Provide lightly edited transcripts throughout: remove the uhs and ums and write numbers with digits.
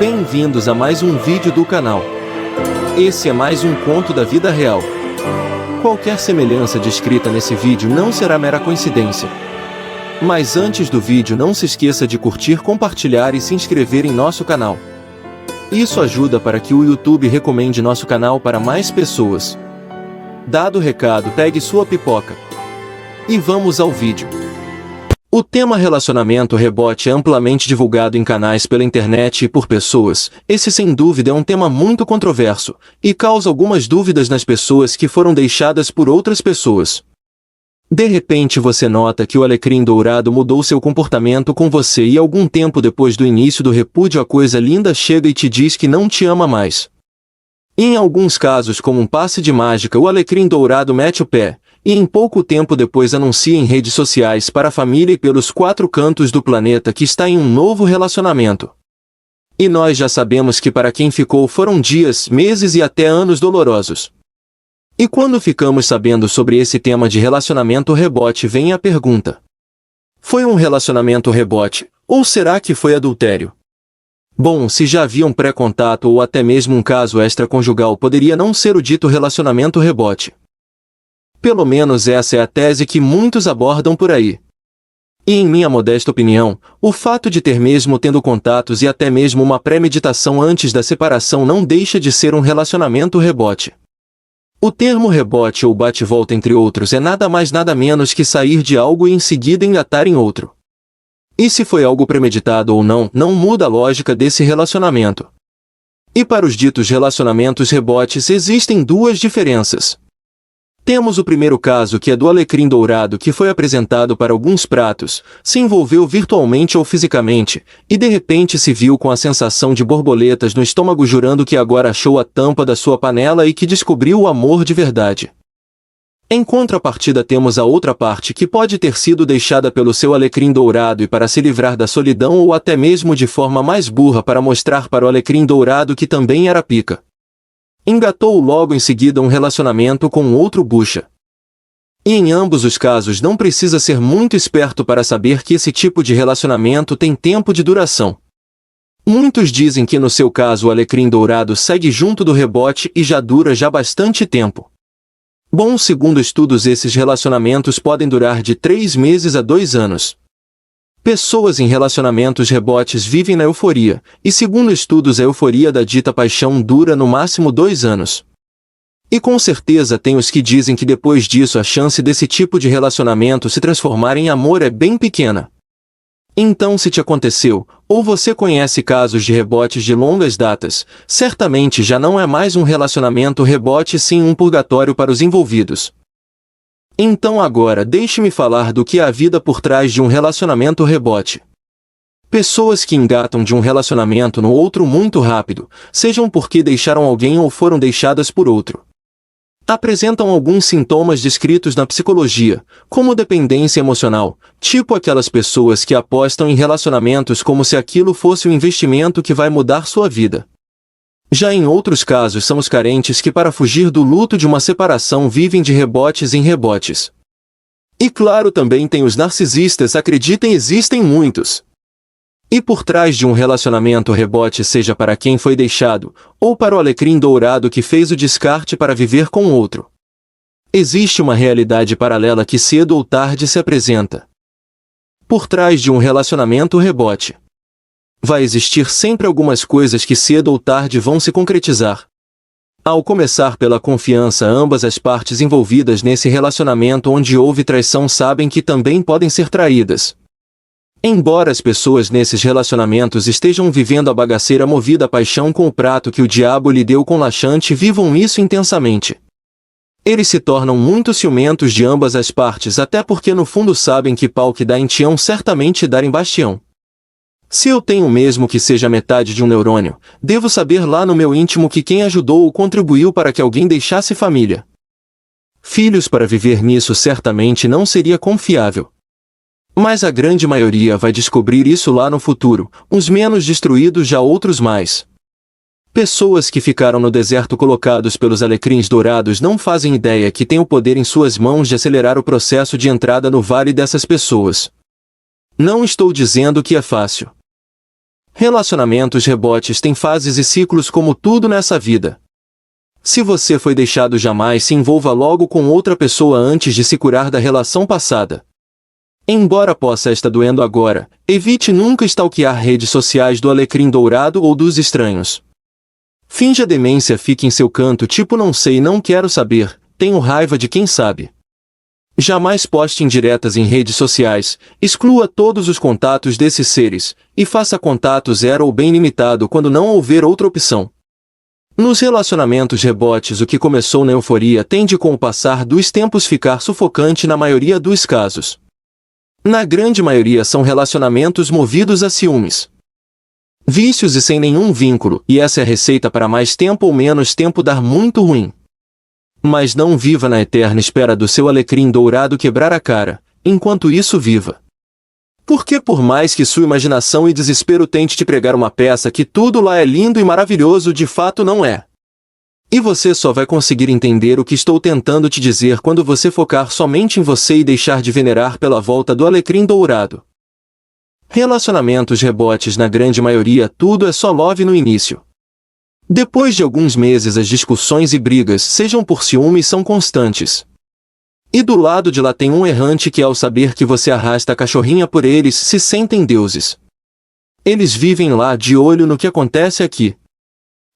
Bem-vindos a mais um vídeo do canal. Esse é mais um conto da vida real. Qualquer semelhança descrita nesse vídeo não será mera coincidência. Mas antes do vídeo, não se esqueça de curtir, compartilhar e se inscrever em nosso canal. Isso ajuda para que o YouTube recomende nosso canal para mais pessoas. Dado o recado, pegue sua pipoca. E vamos ao vídeo. O tema relacionamento rebote é amplamente divulgado em canais pela internet e por pessoas. Esse sem dúvida é um tema muito controverso, e causa algumas dúvidas nas pessoas que foram deixadas por outras pessoas. De repente você nota que o alecrim dourado mudou seu comportamento com você e algum tempo depois do início do repúdio a coisa linda chega e te diz que não te ama mais. Em alguns casos, como um passe de mágica, o alecrim dourado mete o pé, e em pouco tempo depois anuncia em redes sociais para a família e pelos 4 cantos do planeta que está em um novo relacionamento. E nós já sabemos que para quem ficou foram dias, meses e até anos dolorosos. E quando ficamos sabendo sobre esse tema de relacionamento rebote, vem a pergunta: foi um relacionamento rebote, ou será que foi adultério? Bom, se já havia um pré-contato ou até mesmo um caso extraconjugal, poderia não ser o dito relacionamento rebote. Pelo menos essa é a tese que muitos abordam por aí. E em minha modesta opinião, o fato de ter mesmo tendo contatos e até mesmo uma premeditação antes da separação não deixa de ser um relacionamento rebote. O termo rebote ou bate-volta entre outros é nada mais nada menos que sair de algo e em seguida engatar em outro. E se foi algo premeditado ou não, não muda a lógica desse relacionamento. E para os ditos relacionamentos rebotes existem duas diferenças. Temos o primeiro caso, que é do alecrim dourado, que foi apresentado para alguns pratos, se envolveu virtualmente ou fisicamente, e de repente se viu com a sensação de borboletas no estômago, jurando que agora achou a tampa da sua panela e que descobriu o amor de verdade. Em contrapartida, temos a outra parte, que pode ter sido deixada pelo seu alecrim dourado e para se livrar da solidão, ou até mesmo de forma mais burra para mostrar para o alecrim dourado que também era pica. Engatou logo em seguida um relacionamento com outro bucha. E em ambos os casos não precisa ser muito esperto para saber que esse tipo de relacionamento tem tempo de duração. Muitos dizem que no seu caso o alecrim dourado segue junto do rebote e já dura bastante tempo. Bom, segundo estudos, esses relacionamentos podem durar de 3 meses a 2 anos. Pessoas em relacionamentos rebotes vivem na euforia, e segundo estudos a euforia da dita paixão dura no máximo 2 anos. E com certeza tem os que dizem que depois disso a chance desse tipo de relacionamento se transformar em amor é bem pequena. Então, se te aconteceu, ou você conhece casos de rebotes de longas datas, certamente já não é mais um relacionamento rebote, sim um purgatório para os envolvidos. Então agora deixe-me falar do que é a vida por trás de um relacionamento rebote. Pessoas que engatam de um relacionamento no outro muito rápido, sejam porque deixaram alguém ou foram deixadas por outro. Apresentam alguns sintomas descritos na psicologia, como dependência emocional, tipo aquelas pessoas que apostam em relacionamentos como se aquilo fosse um investimento que vai mudar sua vida. Já em outros casos são os carentes que, para fugir do luto de uma separação, vivem de rebotes em rebotes. E claro, também tem os narcisistas, acreditem, existem muitos. E por trás de um relacionamento rebote, seja para quem foi deixado, ou para o alecrim dourado que fez o descarte para viver com outro, existe uma realidade paralela que cedo ou tarde se apresenta. Por trás de um relacionamento rebote vai existir sempre algumas coisas que cedo ou tarde vão se concretizar. Ao começar pela confiança, ambas as partes envolvidas nesse relacionamento onde houve traição sabem que também podem ser traídas. Embora as pessoas nesses relacionamentos estejam vivendo a bagaceira movida à paixão com o prato que o diabo lhe deu com laxante, vivam isso intensamente. Eles se tornam muito ciumentos de ambas as partes, até porque no fundo sabem que pau que dá em Tião certamente dá em Bastião. Se eu tenho mesmo que seja metade de um neurônio, devo saber lá no meu íntimo que quem ajudou ou contribuiu para que alguém deixasse família, filhos para viver nisso certamente não seria confiável. Mas a grande maioria vai descobrir isso lá no futuro, uns menos destruídos, já outros mais. Pessoas que ficaram no deserto colocados pelos alecrins dourados não fazem ideia que têm o poder em suas mãos de acelerar o processo de entrada no vale dessas pessoas. Não estou dizendo que é fácil. Relacionamentos rebotes têm fases e ciclos como tudo nessa vida. Se você foi deixado, jamais se envolva logo com outra pessoa antes de se curar da relação passada. Embora possa estar doendo agora, evite nunca stalkear redes sociais do alecrim dourado ou dos estranhos. Finja demência, fique em seu canto tipo não sei, não quero saber, tenho raiva de quem sabe. Jamais poste indiretas em redes sociais, exclua todos os contatos desses seres, e faça contato zero ou bem limitado quando não houver outra opção. Nos relacionamentos rebotes, o que começou na euforia tende com o passar dos tempos ficar sufocante na maioria dos casos. Na grande maioria são relacionamentos movidos a ciúmes, vícios e sem nenhum vínculo, e essa é a receita para mais tempo ou menos tempo dar muito ruim. Mas não viva na eterna espera do seu alecrim dourado quebrar a cara, enquanto isso viva. Porque por mais que sua imaginação e desespero tente te pregar uma peça que tudo lá é lindo e maravilhoso, de fato não é. E você só vai conseguir entender o que estou tentando te dizer quando você focar somente em você e deixar de venerar pela volta do alecrim dourado. Relacionamentos rebotes, na grande maioria, tudo é só love no início. Depois de alguns meses, as discussões e brigas, sejam por ciúme, são constantes. E do lado de lá tem um errante que, ao saber que você arrasta a cachorrinha por eles, se sentem deuses. Eles vivem lá de olho no que acontece aqui.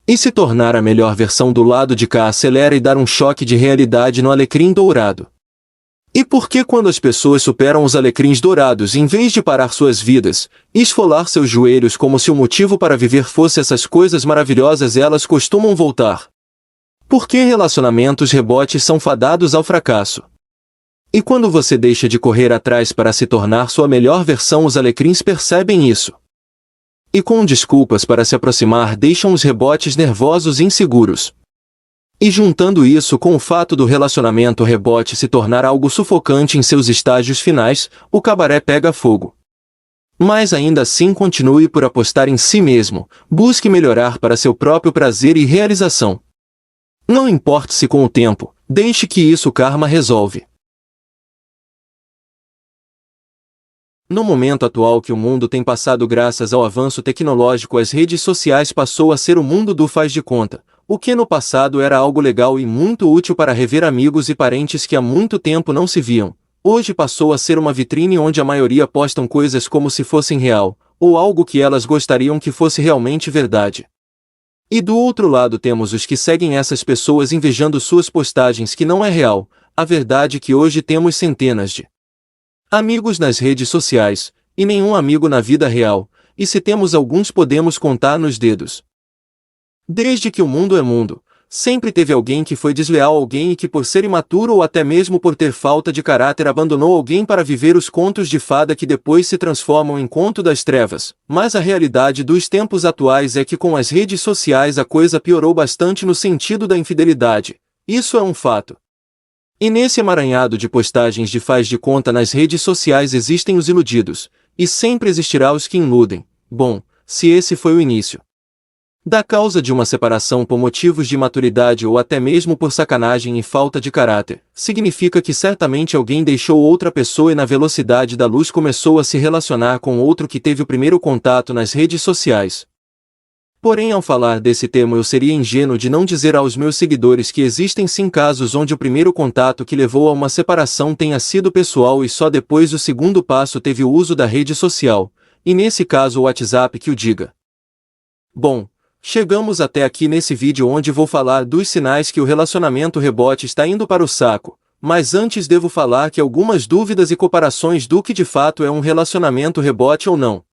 E se tornar a melhor versão do lado de cá acelera e dar um choque de realidade no alecrim dourado. E por que quando as pessoas superam os alecrins dourados, em vez de parar suas vidas, e esfolar seus joelhos como se o motivo para viver fosse essas coisas maravilhosas, elas costumam voltar? Por que relacionamentos rebotes são fadados ao fracasso? E quando você deixa de correr atrás para se tornar sua melhor versão, os alecrins percebem isso. E com desculpas para se aproximar, deixam os rebotes nervosos e inseguros. E juntando isso com o fato do relacionamento rebote se tornar algo sufocante em seus estágios finais, o cabaré pega fogo. Mas ainda assim continue por apostar em si mesmo, busque melhorar para seu próprio prazer e realização. Não importe-se com o tempo, deixe que isso o karma resolve. No momento atual que o mundo tem passado graças ao avanço tecnológico, as redes sociais passou a ser o mundo do faz de conta, o que no passado era algo legal e muito útil para rever amigos e parentes que há muito tempo não se viam. Hoje passou a ser uma vitrine onde a maioria postam coisas como se fossem real, ou algo que elas gostariam que fosse realmente verdade. E do outro lado temos os que seguem essas pessoas invejando suas postagens que não é real. A verdade é que hoje temos centenas de amigos nas redes sociais, e nenhum amigo na vida real, e se temos alguns podemos contar nos dedos. Desde que o mundo é mundo, sempre teve alguém que foi desleal a alguém e que por ser imaturo ou até mesmo por ter falta de caráter abandonou alguém para viver os contos de fada que depois se transformam em conto das trevas. Mas a realidade dos tempos atuais é que com as redes sociais a coisa piorou bastante no sentido da infidelidade. Isso é um fato. E nesse emaranhado de postagens de faz de conta nas redes sociais existem os iludidos, e sempre existirá os que iludem. Bom, se esse foi o início da causa de uma separação por motivos de imaturidade ou até mesmo por sacanagem e falta de caráter, significa que certamente alguém deixou outra pessoa e na velocidade da luz começou a se relacionar com outro que teve o primeiro contato nas redes sociais. Porém, ao falar desse tema, eu seria ingênuo de não dizer aos meus seguidores que existem sim casos onde o primeiro contato que levou a uma separação tenha sido pessoal e só depois o segundo passo teve o uso da rede social, e nesse caso o WhatsApp que o diga. Bom, chegamos até aqui nesse vídeo onde vou falar dos sinais que o relacionamento rebote está indo para o saco, mas antes devo falar que algumas dúvidas e comparações do que de fato é um relacionamento rebote ou não.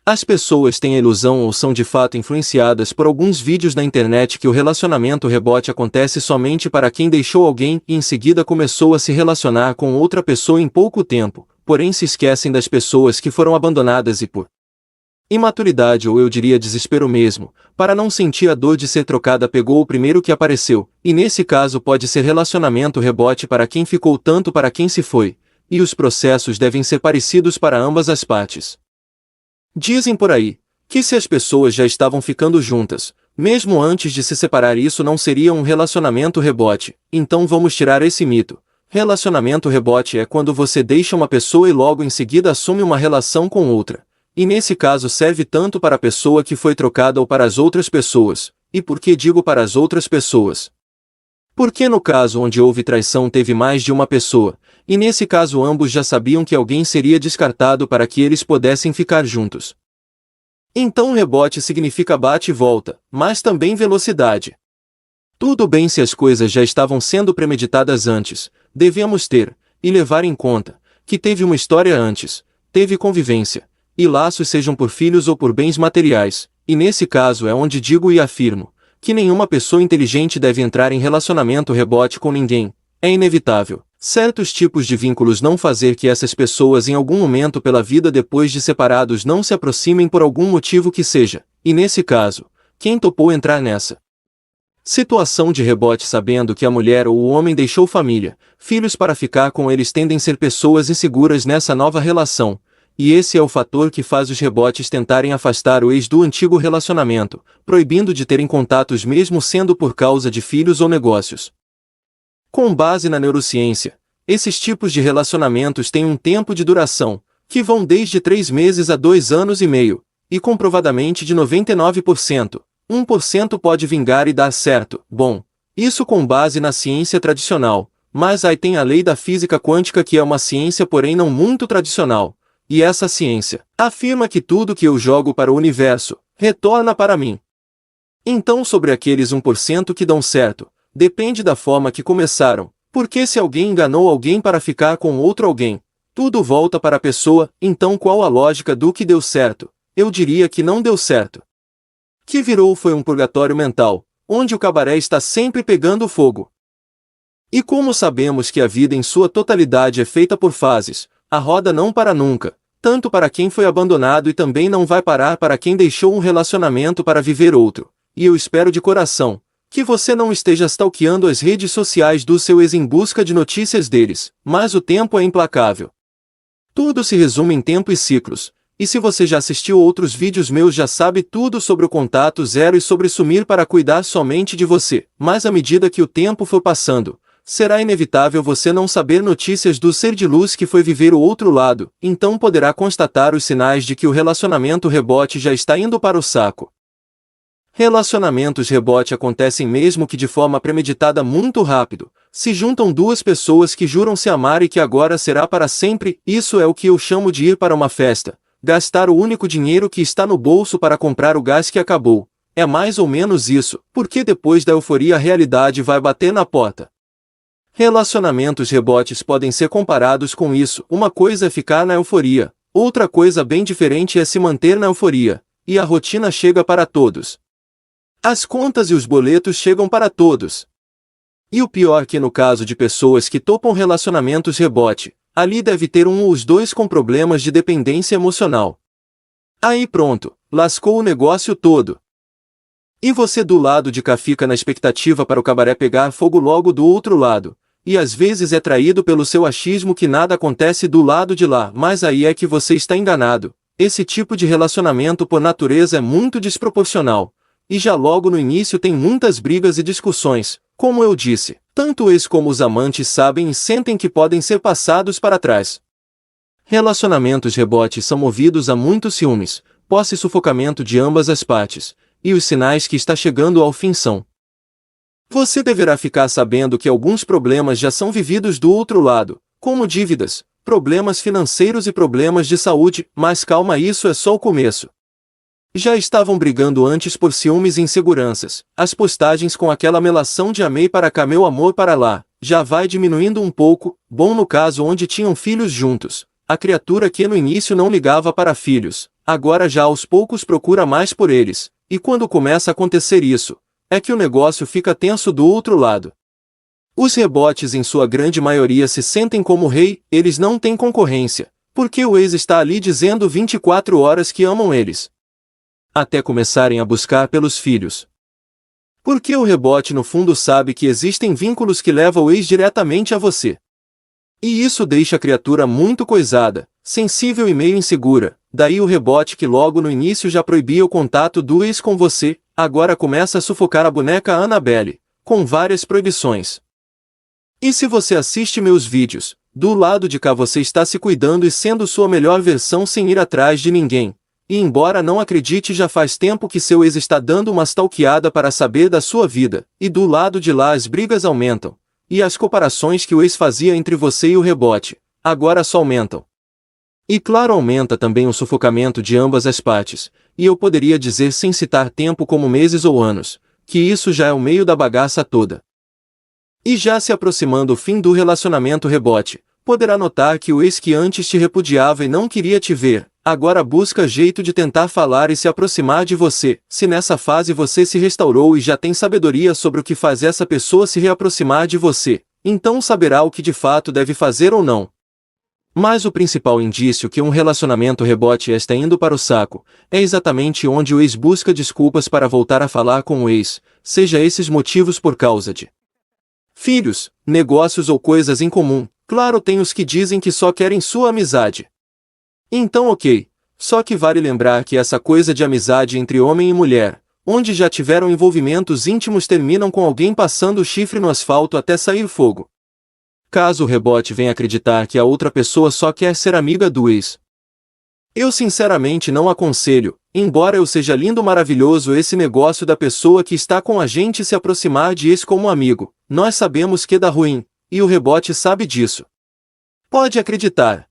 As pessoas têm a ilusão ou são de fato influenciadas por alguns vídeos na internet que o relacionamento rebote acontece somente para quem deixou alguém e em seguida começou a se relacionar com outra pessoa em pouco tempo, porém se esquecem das pessoas que foram abandonadas e por imaturidade ou eu diria desespero mesmo, para não sentir a dor de ser trocada pegou o primeiro que apareceu, e nesse caso pode ser relacionamento rebote para quem ficou tanto para quem se foi, e os processos devem ser parecidos para ambas as partes. Dizem por aí, que se as pessoas já estavam ficando juntas, mesmo antes de se separar isso não seria um relacionamento rebote, então vamos tirar esse mito. Relacionamento rebote é quando você deixa uma pessoa e logo em seguida assume uma relação com outra. e nesse caso serve tanto para a pessoa que foi trocada ou para as outras pessoas. E por que digo para as outras pessoas? Porque no caso onde houve traição teve mais de uma pessoa, e nesse caso ambos já sabiam que alguém seria descartado para que eles pudessem ficar juntos. Então rebote significa bate e volta, mas também velocidade. Tudo bem se as coisas já estavam sendo premeditadas antes, devemos ter, e levar em conta, que teve uma história antes, teve convivência, e laços sejam por filhos ou por bens materiais, e nesse caso é onde digo e afirmo, que nenhuma pessoa inteligente deve entrar em relacionamento rebote com ninguém. É inevitável certos tipos de vínculos não fazer que essas pessoas em algum momento pela vida depois de separados não se aproximem por algum motivo que seja, e nesse caso, quem topou entrar nessa situação de rebote sabendo que a mulher ou o homem deixou família, filhos para ficar com eles tendem a ser pessoas inseguras nessa nova relação, e esse é o fator que faz os rebotes tentarem afastar o ex do antigo relacionamento, proibindo de terem contatos mesmo sendo por causa de filhos ou negócios. Com base na neurociência, esses tipos de relacionamentos têm um tempo de duração, que vão desde 3 meses a 2 anos e meio, e comprovadamente de 99%, 1% pode vingar e dar certo. Bom, isso com base na ciência tradicional, mas aí tem a lei da física quântica que é uma ciência porém não muito tradicional, e essa ciência afirma que tudo que eu jogo para o universo, retorna para mim. Então sobre aqueles 1% que dão certo, depende da forma que começaram, porque se alguém enganou alguém para ficar com outro alguém, tudo volta para a pessoa, então qual a lógica do que deu certo? Eu diria que não deu certo. Que virou foi um purgatório mental, onde o cabaré está sempre pegando fogo. E como sabemos que a vida em sua totalidade é feita por fases, a roda não para nunca, tanto para quem foi abandonado e também não vai parar para quem deixou um relacionamento para viver outro, e eu espero de coração, que você não esteja stalkeando as redes sociais do seu ex em busca de notícias deles, mas o tempo é implacável. Tudo se resume em tempo e ciclos, e se você já assistiu outros vídeos meus já sabe tudo sobre o contato zero e sobre sumir para cuidar somente de você, mas à medida que o tempo for passando, será inevitável você não saber notícias do ser de luz que foi viver o outro lado, então poderá constatar os sinais de que o relacionamento rebote já está indo para o saco. Relacionamentos rebote acontecem mesmo que de forma premeditada muito rápido. Se juntam duas pessoas que juram se amar e que agora será para sempre, isso é o que eu chamo de ir para uma festa, gastar o único dinheiro que está no bolso para comprar o gás que acabou. É mais ou menos isso, porque depois da euforia a realidade vai bater na porta. Relacionamentos rebotes podem ser comparados com isso, uma coisa é ficar na euforia, outra coisa bem diferente é se manter na euforia, e a rotina chega para todos. As contas e os boletos chegam para todos. E o pior que no caso de pessoas que topam relacionamentos rebote, ali deve ter um ou os dois com problemas de dependência emocional. Aí pronto, lascou o negócio todo. E você do lado de cá fica na expectativa para o cabaré pegar fogo logo do outro lado, e às vezes é traído pelo seu achismo que nada acontece do lado de lá, mas aí é que você está enganado. Esse tipo de relacionamento por natureza é muito desproporcional. E já logo no início tem muitas brigas e discussões, como eu disse, tanto ex como os amantes sabem e sentem que podem ser passados para trás. Relacionamentos rebote são movidos a muitos ciúmes, posse e sufocamento de ambas as partes, e os sinais que está chegando ao fim são. Você deverá ficar sabendo que alguns problemas já são vividos do outro lado, como dívidas, problemas financeiros e problemas de saúde, mas calma, isso é só o começo. Já estavam brigando antes por ciúmes e inseguranças, as postagens com aquela melação de amei para cá meu amor para lá, já vai diminuindo um pouco, bom no caso onde tinham filhos juntos, a criatura que no início não ligava para filhos, agora já aos poucos procura mais por eles, e quando começa a acontecer isso, é que o negócio fica tenso do outro lado. Os rebotes em sua grande maioria se sentem como rei, eles não têm concorrência, porque o ex está ali dizendo 24 horas que amam eles. Até começarem a buscar pelos filhos. Porque o rebote no fundo sabe que existem vínculos que levam o ex diretamente a você. E isso deixa a criatura muito coisada, sensível e meio insegura, daí o rebote que logo no início já proibia o contato do ex com você, agora começa a sufocar a boneca Annabelle, com várias proibições. E se você assiste meus vídeos, do lado de cá você está se cuidando e sendo sua melhor versão sem ir atrás de ninguém. e embora não acredite, já faz tempo que seu ex está dando uma stalkeada para saber da sua vida, e do lado de lá as brigas aumentam, e as comparações que o ex fazia entre você e o rebote, agora só aumentam. E claro, aumenta também o sufocamento de ambas as partes, e eu poderia dizer sem citar tempo como meses ou anos, que isso já é o meio da bagaça toda. E já se aproximando o fim do relacionamento rebote, poderá notar que o ex que antes te repudiava e não queria te ver, agora busca jeito de tentar falar e se aproximar de você. Se nessa fase você se restaurou e já tem sabedoria sobre o que faz essa pessoa se reaproximar de você, então saberá o que de fato deve fazer ou não. Mas o principal indício que um relacionamento rebote está indo para o saco, é exatamente onde o ex busca desculpas para voltar a falar com o ex, seja esses motivos por causa de filhos, negócios ou coisas em comum. Claro, tem os que dizem que só querem sua amizade. Então ok, só que vale lembrar que essa coisa de amizade entre homem e mulher, onde já tiveram envolvimentos íntimos, terminam com alguém passando o chifre no asfalto até sair fogo. Caso o rebote venha acreditar que a outra pessoa só quer ser amiga do ex, eu sinceramente não aconselho, embora eu seja lindo maravilhoso esse negócio da pessoa que está com a gente se aproximar de ex como amigo, nós sabemos que dá ruim, e o rebote sabe disso. Pode acreditar,